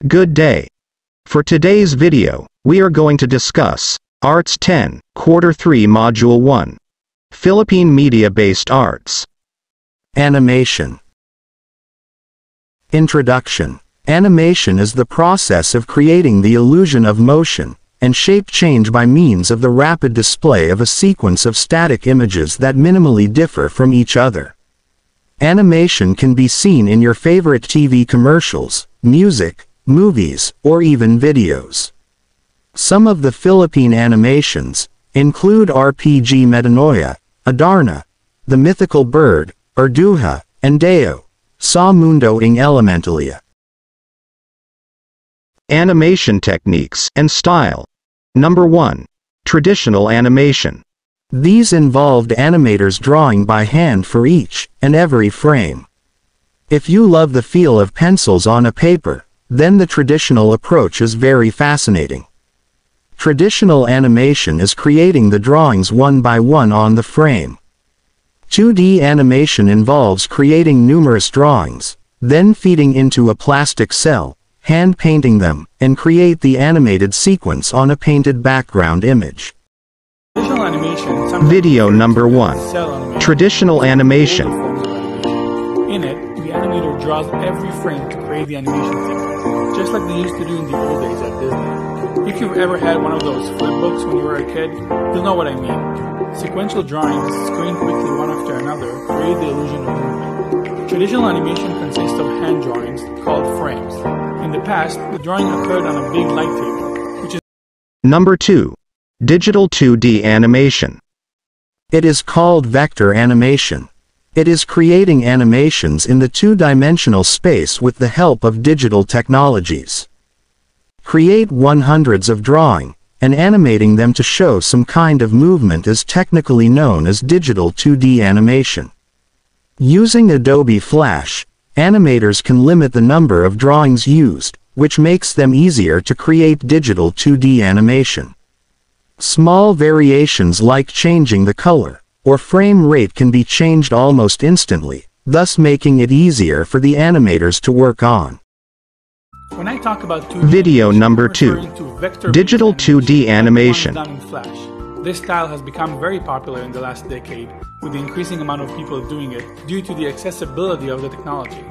Good day. For today's video, we are going to discuss Arts 10, Quarter 3 Module 1. Philippine Media-Based Arts. Animation. Introduction. Animation is the process of creating the illusion of motion and shape change by means of the rapid display of a sequence of static images that minimally differ from each other. Animation can be seen in your favorite TV commercials, music, movies, or even videos. Some of the Philippine animations include RPG Metanoia, Adarna, The Mythical Bird, Urduha, and Deo, Sa Mundo ng Elementalia. Animation techniques and style. Number 1. Traditional animation. These involved animators drawing by hand for each and every frame. If you love the feel of pencils on a paper, then the traditional approach is very fascinating. Traditional animation is creating the drawings one by one on the frame. 2D animation involves creating numerous drawings, then feeding into a plastic cell, hand painting them, and create the animated sequence on a painted background image. Video number 1. Traditional animation. In it, the animator draws every frame to create the animation theme, just like they used to do in the old days at Disney. If you've ever had one of those flip books when you were a kid, you'll know what I mean. Sequential drawings, screened quickly one after another, create the illusion of movement. Traditional animation consists of hand drawings called frames. In the past, the drawing occurred on a big light table, which is Number 2. Digital 2D animation. It is called vector animation. It is creating animations in the two-dimensional space with the help of digital technologies. Create hundreds of drawing, and animating them to show some kind of movement is technically known as digital 2D animation. Using Adobe Flash, animators can limit the number of drawings used, which makes them easier to create digital 2D animation. Small variations like changing the color or frame rate can be changed almost instantly, thus making it easier for the animators to work on. When I talk about 2D Video animation, number I'm 2. referring to vector-based Digital 2D animation. done in Flash. This style has become very popular in the last decade, with the increasing amount of people doing it due to the accessibility of the technology.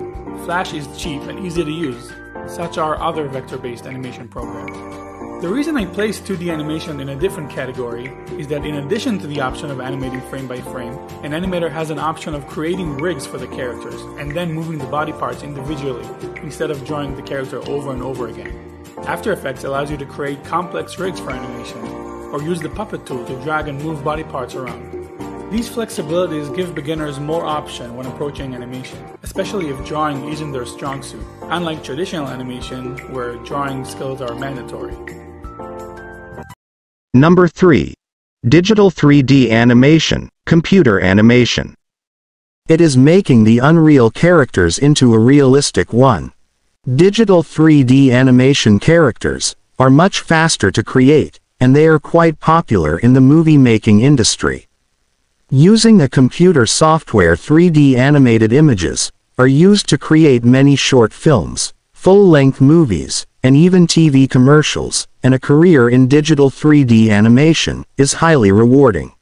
Flash is cheap and easy to use. Such are other vector-based animation programs. The reason I place 2D animation in a different category is that in addition to the option of animating frame by frame, an animator has an option of creating rigs for the characters and then moving the body parts individually instead of drawing the character over and over again. After Effects allows you to create complex rigs for animation, or use the puppet tool to drag and move body parts around. These flexibilities give beginners more option when approaching animation, especially if drawing isn't their strong suit, unlike traditional animation where drawing skills are mandatory. Number 3. Digital 3D animation, computer animation. It is making the unreal characters into a realistic one. Digital 3D animation characters are much faster to create, and they are quite popular in the movie-making industry. Using a computer software, 3D animated images are used to create many short films, full-length movies, and even TV commercials, and a career in digital 3D animation is highly rewarding.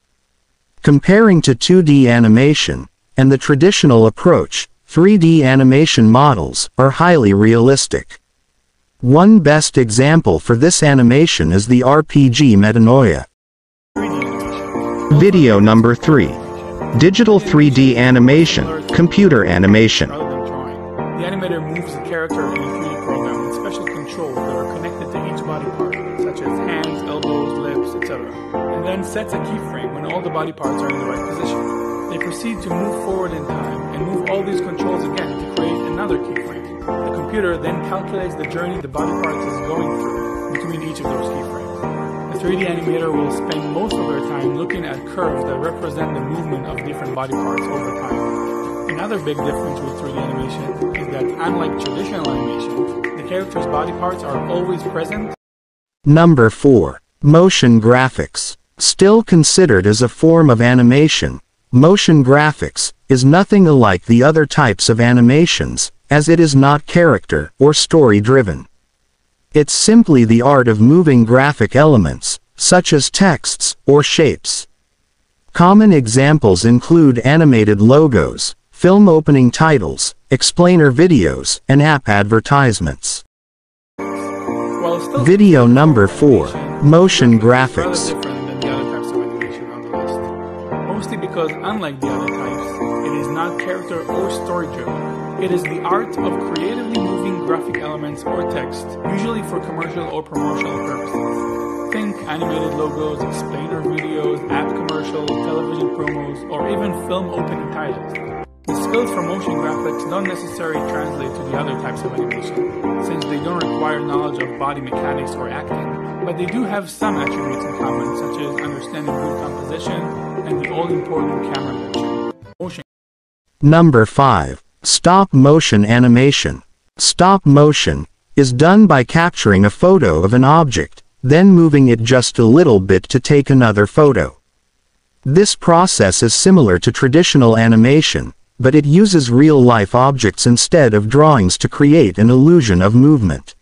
Comparing to 2D animation and the traditional approach, 3D animation models are highly realistic. One best example for this animation is the RPG Metanoia. Video number 3. Digital 3D animation, computer animation. Rather than drawing, the animator moves the character in a 3D program with special controls that are connected to each body part, such as hands, elbows, lips, etc., and then sets a keyframe when all the body parts are in the right position. They proceed to move forward in time and move all these controls again to create another keyframe. The computer then calculates the journey the body parts is going through between each of those keyframes. The 3D animator will spend most of their time looking at curves that represent the movement of different body parts over time. Another big difference with 3D animation is that unlike traditional animation, the character's body parts are always present. Number 4. Motion graphics. Still considered as a form of animation, motion graphics is nothing alike the other types of animations, as it is not character or story driven. It's simply the art of moving graphic elements, such as texts or shapes. Common examples include animated logos, film opening titles, explainer videos, and app advertisements. Video number 4. Motion graphics. Mostly because, unlike the other types, it is not character or story driven. It is the art of creatively moving graphic elements or text, usually for commercial or promotional purposes. Think animated logos, explainer videos, app commercials, television promos, or even film opening titles. The skills for motion graphics don't necessarily translate to the other types of animation, since they don't require knowledge of body mechanics or acting, but they do have some attributes in common, such as understanding good composition and the all-important camera motion. Number 5. Stop motion animation. Stop motion is done by capturing a photo of an object, then moving it just a little bit to take another photo. This process is similar to traditional animation, but it uses real-life objects instead of drawings to create an illusion of movement.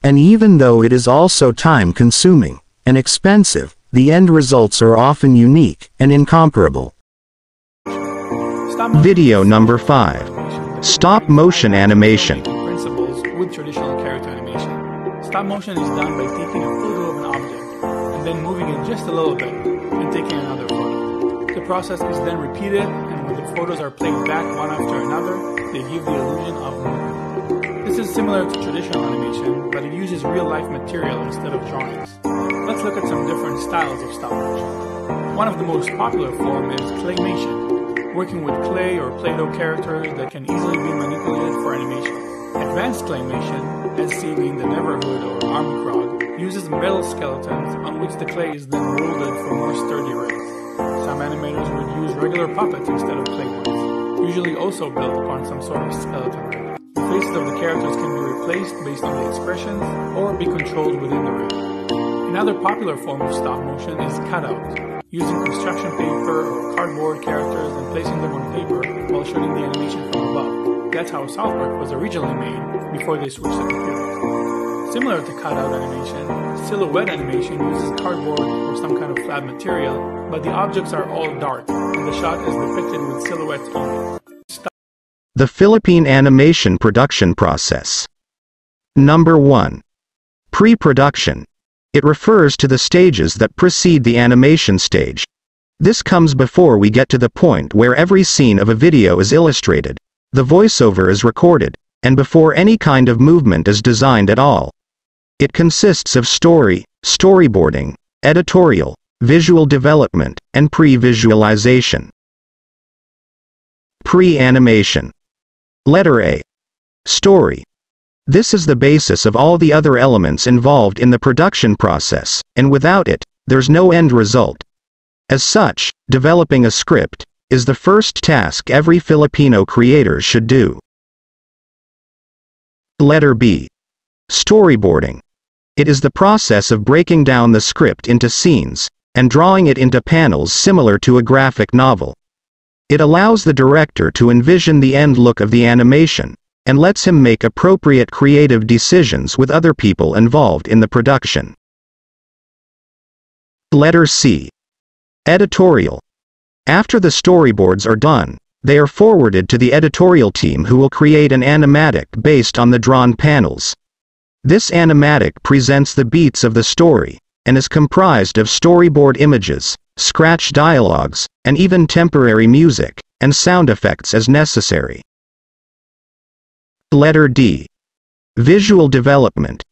And even though it is also time-consuming and expensive, the end results are often unique and incomparable. Video number 5. Stop motion animation. Principles with traditional character animation. Stop motion is done by taking a photo of an object and then moving it just a little bit and taking another photo. The process is then repeated, and when the photos are played back one after another, they give the illusion of movement. This is similar to traditional animation, but it uses real-life material instead of drawings. Let's look at some different styles of stop motion. One of the most popular forms is claymation, working with clay or Play-Doh characters that can easily be manipulated for animation. Advanced claymation, as seen in the Neverhood or Armkrog, uses metal skeletons on which the clay is then molded for more sturdy rigs. Some animators would use regular puppets instead of clay ones, usually also built upon some sort of skeleton rig. The faces of the characters can be replaced based on the expressions or be controlled within the rig. Another popular form of stop motion is cutout, using construction paper or cardboard characters and placing them on paper while shooting the animation from above. That's how South Park was originally made before they switched to computers. Similar to cutout animation, silhouette animation uses cardboard or some kind of flat material, but the objects are all dark, and the shot is depicted with silhouettes only. The Philippine animation production process. Number 1. Pre-production. It refers to the stages that precede the animation stage. This comes before we get to the point where every scene of a video is illustrated, the voiceover is recorded, and before any kind of movement is designed at all. It consists of storyboarding, editorial, visual development, and pre-visualization. Pre-animation. Letter A. Story. This is the basis of all the other elements involved in the production process, and without it, there's no end result. As such, developing a script is the first task every Filipino creator should do. Letter B. Storyboarding. It is the process of breaking down the script into scenes, and drawing it into panels similar to a graphic novel. It allows the director to envision the end look of the animation, and lets him make appropriate creative decisions with other people involved in the production. Letter C. Editorial. After the storyboards are done, they are forwarded to the editorial team who will create an animatic based on the drawn panels. This animatic presents the beats of the story, and is comprised of storyboard images, scratch dialogues, and even temporary music and sound effects as necessary. Letter D. Visual development.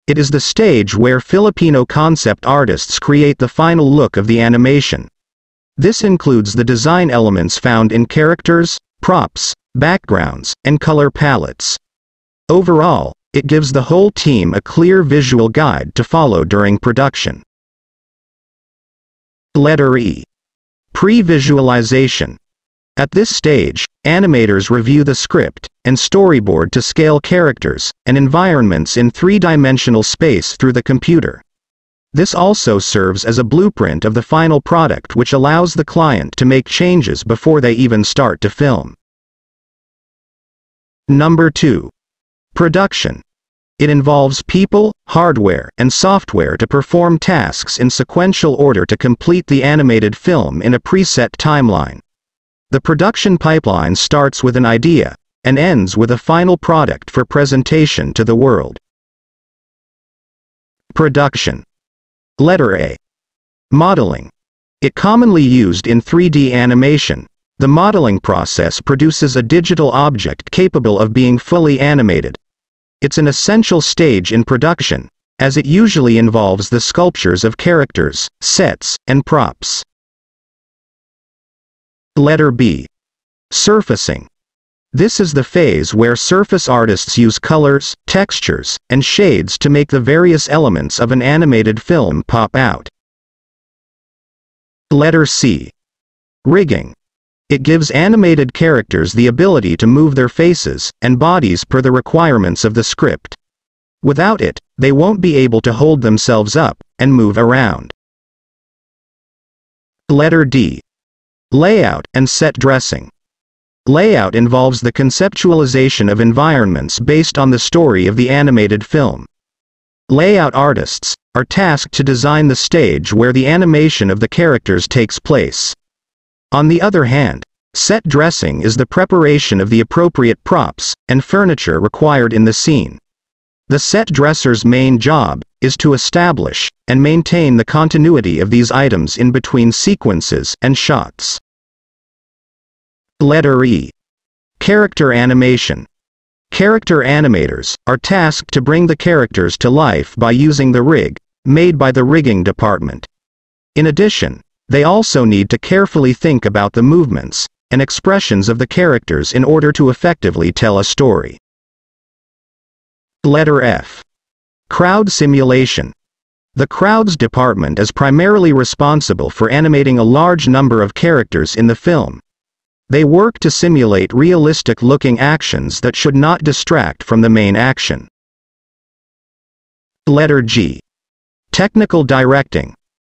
It is the stage where Filipino concept artists create the final look of the animation. This includes the design elements found in characters, props, backgrounds, and color palettes. Overall, it gives the whole team a clear visual guide to follow during production. Letter E. Pre-visualization. At this stage, animators review the script and storyboard to scale characters and environments in three-dimensional space through the computer. This also serves as a blueprint of the final product, which allows the client to make changes before they even start to film. Number 2. Production. It involves people, hardware, and software to perform tasks in sequential order to complete the animated film in a preset timeline. The production pipeline starts with an idea, and ends with a final product for presentation to the world. Production. Letter A. Modeling. It commonly used in 3D animation. The modeling process produces a digital object capable of being fully animated. It's an essential stage in production, as it usually involves the sculptures of characters, sets, and props. Letter B. Surfacing. This is the phase where surface artists use colors, textures, and shades to make the various elements of an animated film pop out. Letter C. Rigging. It gives animated characters the ability to move their faces and bodies per the requirements of the script. Without it, they won't be able to hold themselves up and move around. Letter D. Layout and set dressing. Layout involves the conceptualization of environments based on the story of the animated film. Layout artists are tasked to design the stage where the animation of the characters takes place. On the other hand, set dressing is the preparation of the appropriate props and furniture required in the scene. The set dresser's main job is to establish and maintain the continuity of these items in between sequences and shots. Letter E. Character animation. Character animators are tasked to bring the characters to life by using the rig made by the rigging department. In addition, they also need to carefully think about the movements and expressions of the characters in order to effectively tell a story. Letter F. Crowd simulation. The crowds department is primarily responsible for animating a large number of characters in the film. They work to simulate realistic-looking actions that should not distract from the main action. Letter G. Technical directing.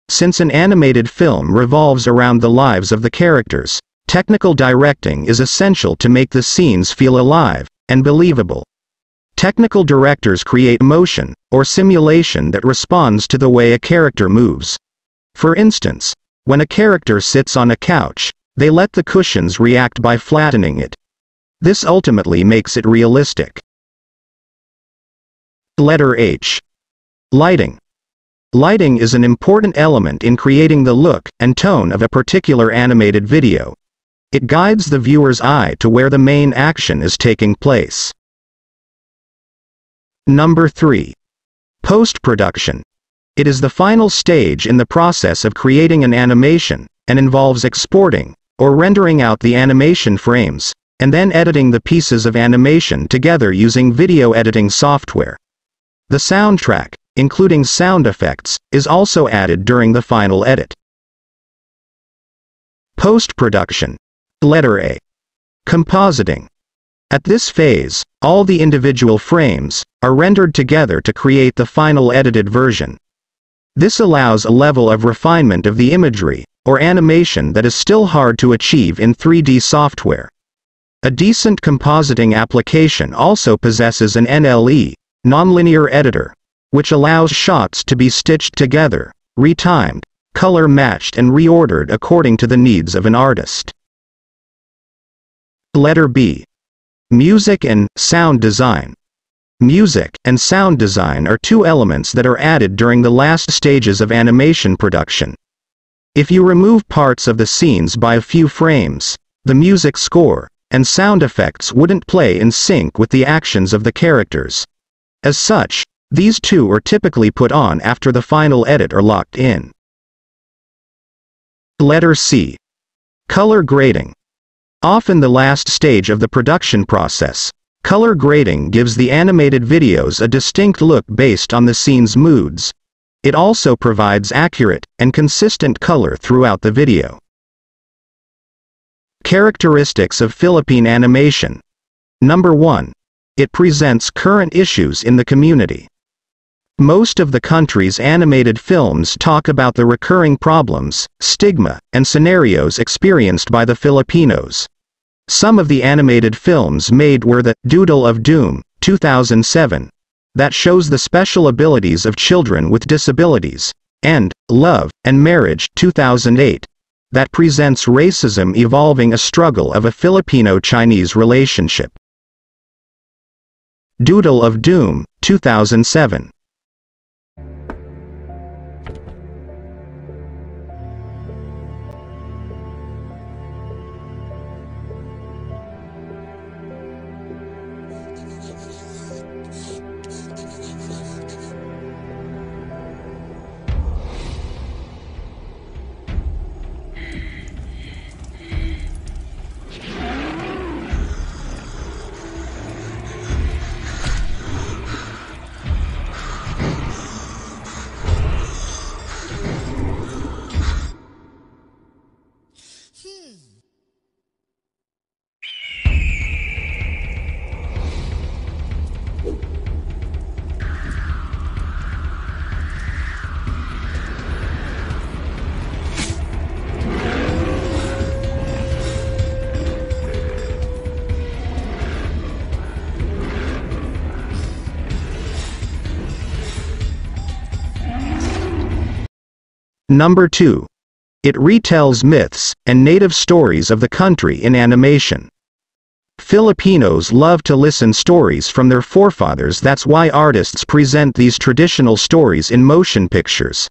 Since an animated film revolves around the lives of the characters, technical directing is essential to make the scenes feel alive and believable. Technical directors create motion or simulation that responds to the way a character moves. For instance, when a character sits on a couch, they let the cushions react by flattening it. This ultimately makes it realistic. Letter H. Lighting. Lighting is an important element in creating the look and tone of a particular animated video. It guides the viewer's eye to where the main action is taking place. Number 3. Post-production. It is the final stage in the process of creating an animation, and involves exporting or rendering out the animation frames, and then editing the pieces of animation together using video editing software. The soundtrack, including sound effects, is also added during the final edit. Post-production. Letter A. Compositing. At this phase, all the individual frames are rendered together to create the final edited version. This allows a level of refinement of the imagery or animation that is still hard to achieve in 3D software. A decent compositing application also possesses an NLE, nonlinear editor, which allows shots to be stitched together, retimed, color-matched and reordered according to the needs of an artist. Letter B. Music and sound design. Music and sound design are two elements that are added during the last stages of animation production. If you remove parts of the scenes by a few frames, the music score and sound effects wouldn't play in sync with the actions of the characters. As such, these two are typically put on after the final edit are locked in. Letter C. Color grading. Often the last stage of the production process, color grading gives the animated videos a distinct look based on the scene's moods. It also provides accurate and consistent color throughout the video. Characteristics of Philippine animation. Number 1. It presents current issues in the community. Most of the country's animated films talk about the recurring problems, stigma, and scenarios experienced by the Filipinos. Some of the animated films made were The Doodle of Doom, 2007, that shows the special abilities of children with disabilities, and Love and Marriage 2008, that presents racism evolving a struggle of a Filipino-Chinese relationship. Doodle of Doom 2007. Number 2. It retells myths and native stories of the country in animation. Filipinos love to listen stories from their forefathers. That's why artists present these traditional stories in motion pictures.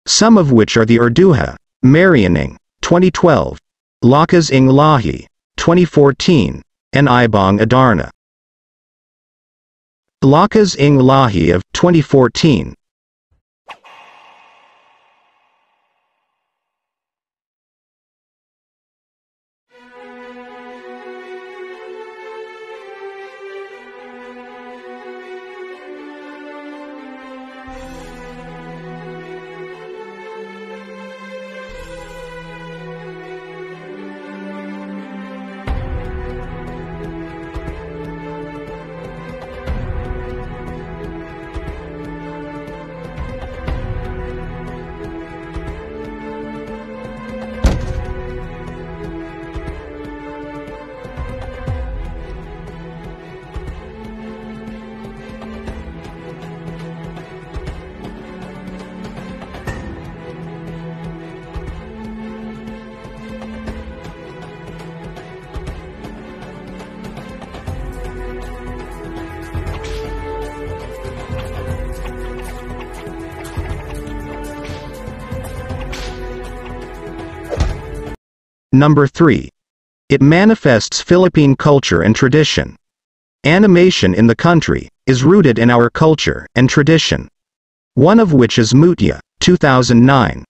Some of which are the Urduha, Marianing, 2012, Lakas ng Lahi, 2014, and Ibang Adarna. Lakas ng Lahi of 2014. Number 3. It manifests Philippine culture and tradition. Animation in the country is rooted in our culture and tradition. One of which is Mutya, 2009,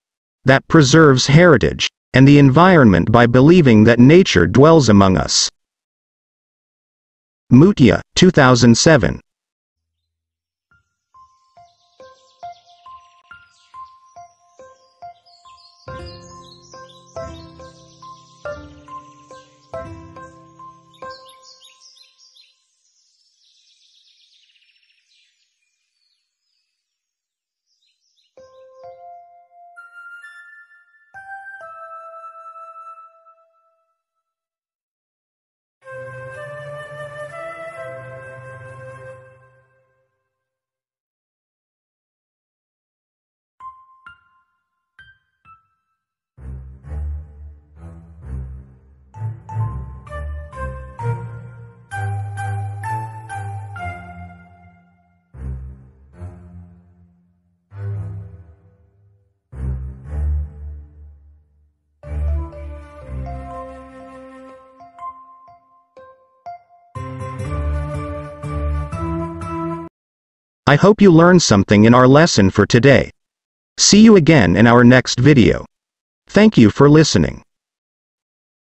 that preserves heritage and the environment by believing that nature dwells among us. Mutya, 2007. I hope you learned something in our lesson for today. See you again in our next video. Thank you for listening.